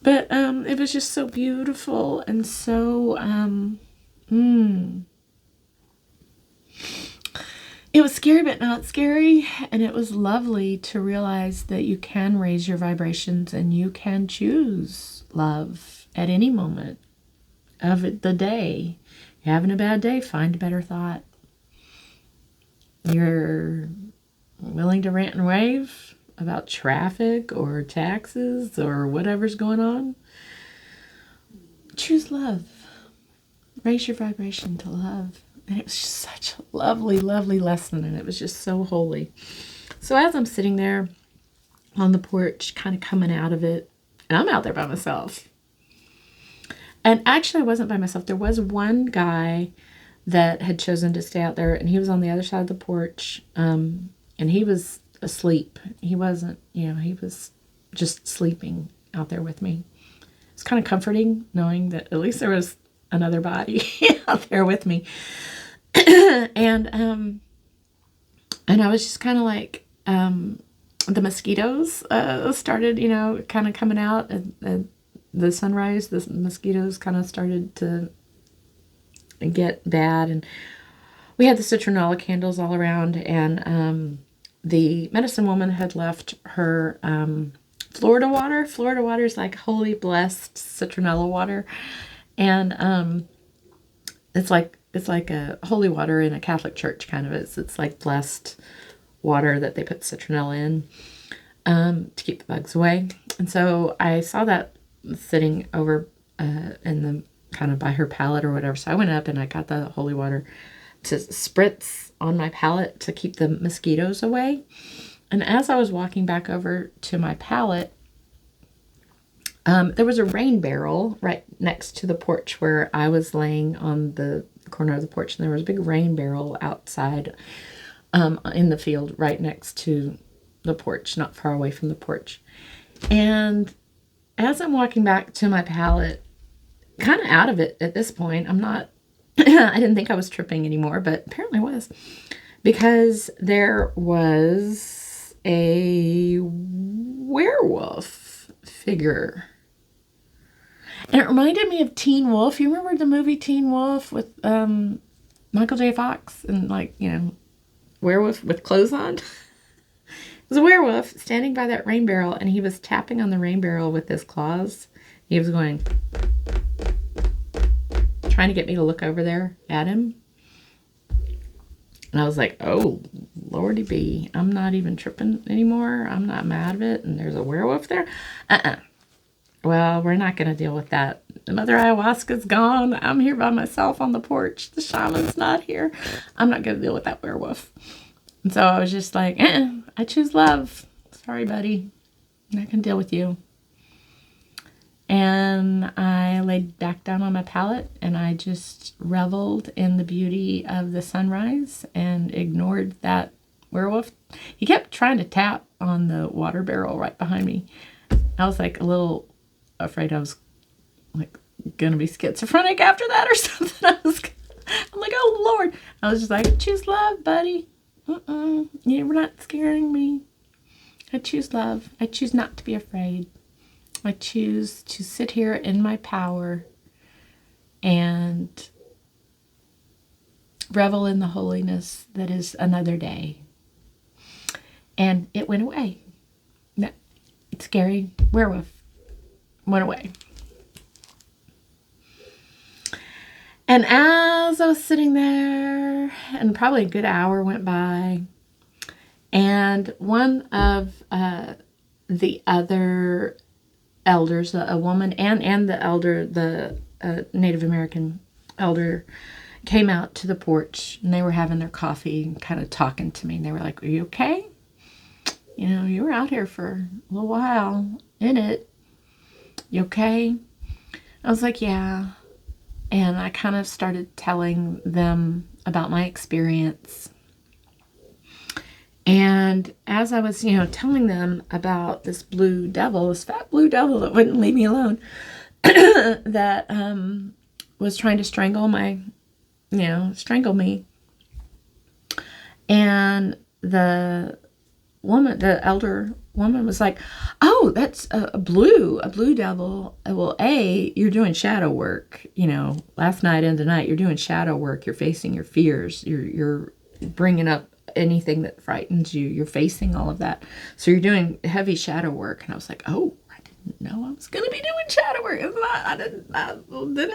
But it was just so beautiful and so... It was scary, but not scary. And it was lovely to realize that you can raise your vibrations and you can choose love at any moment of the day. You're having a bad day, find a better thought. You're willing to rant and rave about traffic or taxes or whatever's going on. Choose love. Raise your vibration to love. And it was just such a lovely, lovely lesson, and it was just so holy. So as I'm sitting there on the porch, kind of coming out of it, and I'm out there by myself. And actually, I wasn't by myself. There was one guy that had chosen to stay out there, and he was on the other side of the porch, and he was asleep. He wasn't, he was just sleeping out there with me. It's kind of comforting knowing that at least there was another body out there with me. And I was just kind of like, the mosquitoes started, kind of coming out at the sunrise. The mosquitoes kind of started to get bad, and we had the citronella candles all around, and the medicine woman had left her Florida water. Florida water is like holy blessed citronella water, and it's like a holy water in a Catholic church kind of is. It's like blessed water that they put citronella in to keep the bugs away. And so I saw that sitting over in the kind of by her pallet or whatever. So I went up and I got the holy water to spritz on my pallet to keep the mosquitoes away. And as I was walking back over to my pallet, there was a rain barrel right next to the porch where I was laying on the corner of the porch, and there was a big rain barrel outside in the field right next to the porch, not far away from the porch. And as I'm walking back to my pallet, kind of out of it at this point, I'm not, I didn't think I was tripping anymore, but apparently I was, because there was a werewolf figure. And it reminded me of Teen Wolf. You remember the movie Teen Wolf with Michael J. Fox and werewolf with clothes on? It was a werewolf standing by that rain barrel, and he was tapping on the rain barrel with his claws. He was going, trying to get me to look over there at him. And I was like, oh, Lordy B, I'm not even tripping anymore. I'm not mad of it. And there's a werewolf there. Well, we're not going to deal with that. The Mother Ayahuasca's gone. I'm here by myself on the porch. The shaman's not here. I'm not going to deal with that werewolf. And so I was just like, I choose love. Sorry, buddy. I'm not going to deal with you. And I laid back down on my pallet, and I just reveled in the beauty of the sunrise and ignored that werewolf. He kept trying to tap on the water barrel right behind me. I was like a little afraid I was like going to be schizophrenic after that or something. I'm like, oh, Lord. I was just like, choose love, buddy. You're not scaring me. I choose love. I choose not to be afraid. I choose to sit here in my power and revel in the holiness that is another day. And it went away. That scary werewolf went away. And as I was sitting there, and probably a good hour went by, and one of the other elders, a woman and the elder, the Native American elder, came out to the porch, and they were having their coffee and kind of talking to me. And they were like, are you okay? You know, you were out here for a little while, in it. You okay? I was like, yeah. And I kind of started telling them about my experience. And as I was, telling them about this blue devil, this fat blue devil that wouldn't leave me alone, that was trying to strangle me. And the elder woman was like, oh, that's a blue devil. Well, you're doing shadow work. Last night and tonight, you're doing shadow work. You're facing your fears. You're bringing up anything that frightens you. You're facing all of that. So you're doing heavy shadow work. And I was like, oh, I didn't know I was going to be doing shadow work. I didn't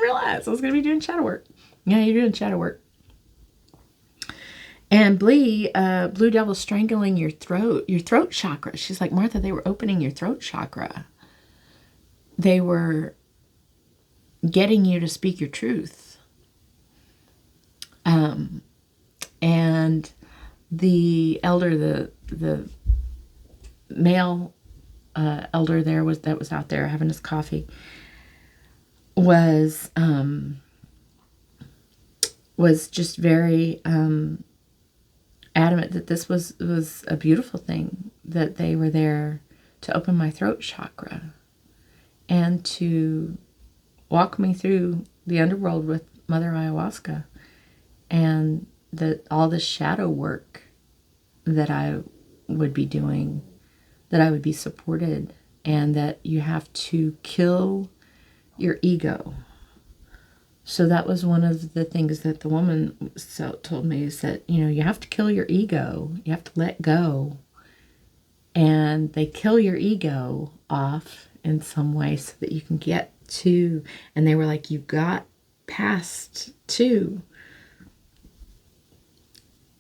realize I was going to be doing shadow work. Yeah, you're doing shadow work. And blue devil strangling your throat chakra. She's like, Martha, they were opening your throat chakra. They were getting you to speak your truth. And the elder, the male elder that was out there having his coffee was just very adamant that this was a beautiful thing, that they were there to open my throat chakra and to walk me through the underworld with Mother Ayahuasca, and that all the shadow work that I would be doing, that I would be supported, and that you have to kill your ego. So that was one of the things that the woman told me, is that, you have to kill your ego. You have to let go. And they kill your ego off in some way so that you can get to, and they were like, you got past to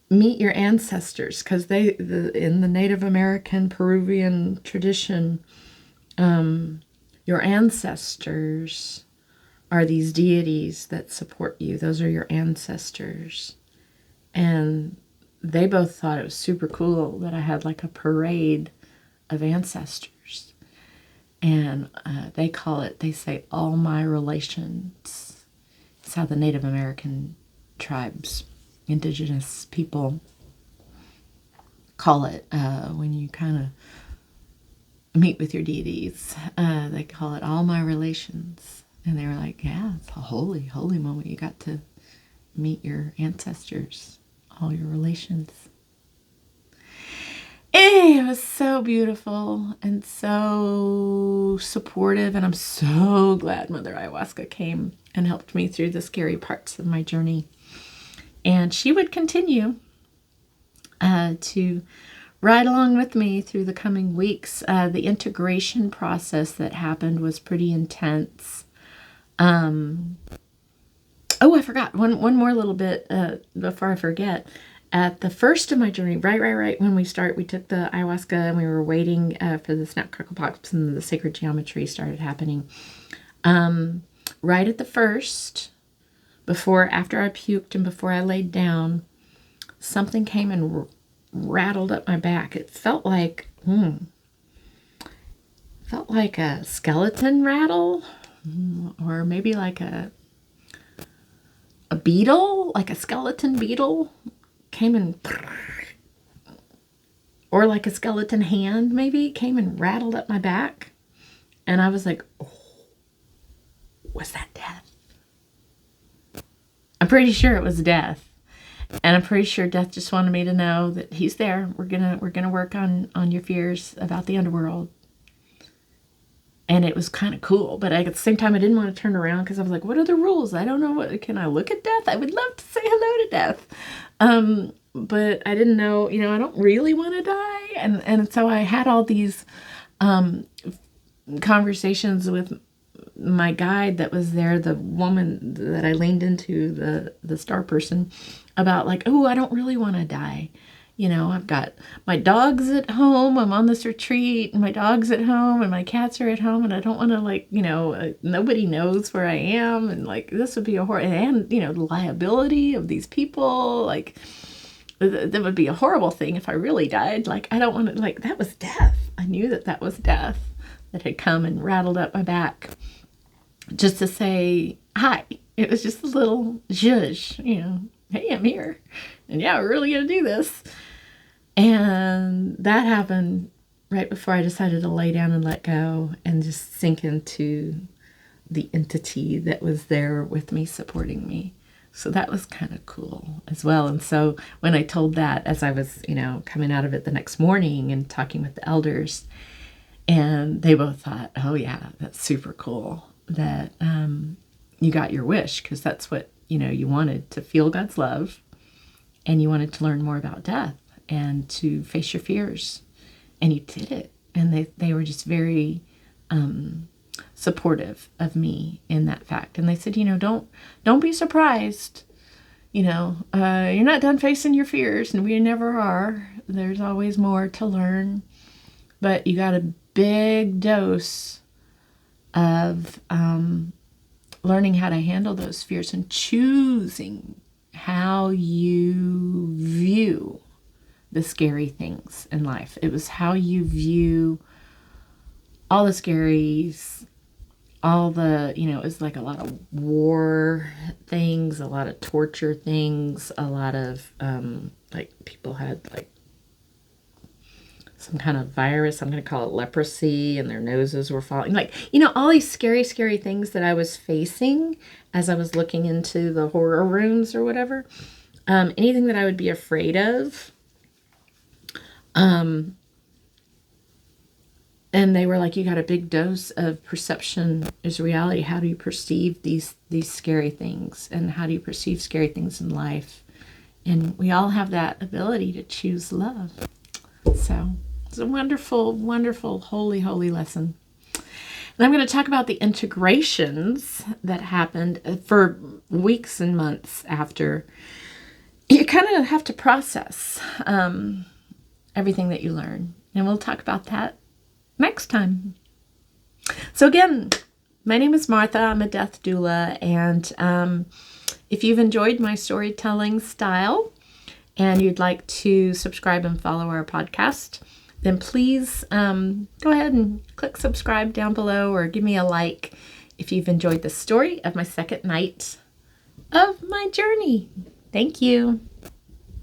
meet your ancestors, because in the Native American Peruvian tradition, your ancestors are these deities that support you. Those are your ancestors. And they both thought it was super cool that I had like a parade of ancestors. And they say all my relations. It's how the Native American tribes, indigenous people, call it when you kind of meet with your deities. They call it all my relations. And they were like, yeah, it's a holy, holy moment. You got to meet your ancestors, all your relations. It was so beautiful and so supportive. And I'm so glad Mother Ayahuasca came and helped me through the scary parts of my journey. And she would continue to ride along with me through the coming weeks. The integration process that happened was pretty intense. I forgot one more little bit before I forget. At the first of my journey, right when we took the ayahuasca and we were waiting for the snap, crackle, pops and the sacred geometry started happening. Right at the first, after I puked and before I laid down, something came and rattled up my back. It felt like a skeleton rattle, or maybe like a beetle, like a skeleton beetle came and, or like a skeleton hand maybe came and rattled up my back. And I was like, oh, was that death? I'm pretty sure it was death. And I'm pretty sure death just wanted me to know that he's there. We're gonna work on your fears about the underworld. And it was kind of cool, but at the same time, I didn't want to turn around because I was like, what are the rules? I don't know. Can I look at death? I would love to say hello to death. But I didn't know, I don't really want to die. And so I had all these conversations with my guide that was there, the woman that I leaned into, the star person, about like, oh, I don't really want to die. I've got my dogs at home. I'm on this retreat, and my dog's at home, and my cats are at home, and I don't want to, nobody knows where I am, and like this would be a horror, and the liability of these people, like that would be a horrible thing if I really died. Like I don't want to, like that was death. I knew that was death that had come and rattled up my back, just to say hi. It was just a little zhuzh, hey, I'm here, and yeah, we're really gonna do this. And that happened right before I decided to lay down and let go and just sink into the entity that was there with me, supporting me. So that was kind of cool as well. And so when I told that, as I was, coming out of it the next morning and talking with the elders, and they both thought, oh yeah, that's super cool that you got your wish, because that's what, you wanted to feel God's love, and you wanted to learn more about death and to face your fears, and you did it. And they were just very supportive of me in that fact. And they said, don't be surprised. You're not done facing your fears, and we never are. There's always more to learn, but you got a big dose of learning how to handle those fears and choosing how you view the scary things in life. It was how you view all the scaries, all the, it was like a lot of war things, a lot of torture things, a lot of, like people had like some kind of virus, I'm going to call it leprosy, and their noses were falling. Like, all these scary, scary things that I was facing as I was looking into the horror rooms or whatever. Anything that I would be afraid of. And they were like, you got a big dose of perception is reality. How do you perceive these scary things? And how do you perceive scary things in life? And we all have that ability to choose love. So it's a wonderful, wonderful, holy, holy lesson. And I'm going to talk about the integrations that happened for weeks and months after. You kind of have to process everything that you learn. And we'll talk about that next time. So again, my name is Martha. I'm a death doula. And if you've enjoyed my storytelling style and you'd like to subscribe and follow our podcast, then please go ahead and click subscribe down below, or give me a like if you've enjoyed the story of my second night of my journey. Thank you.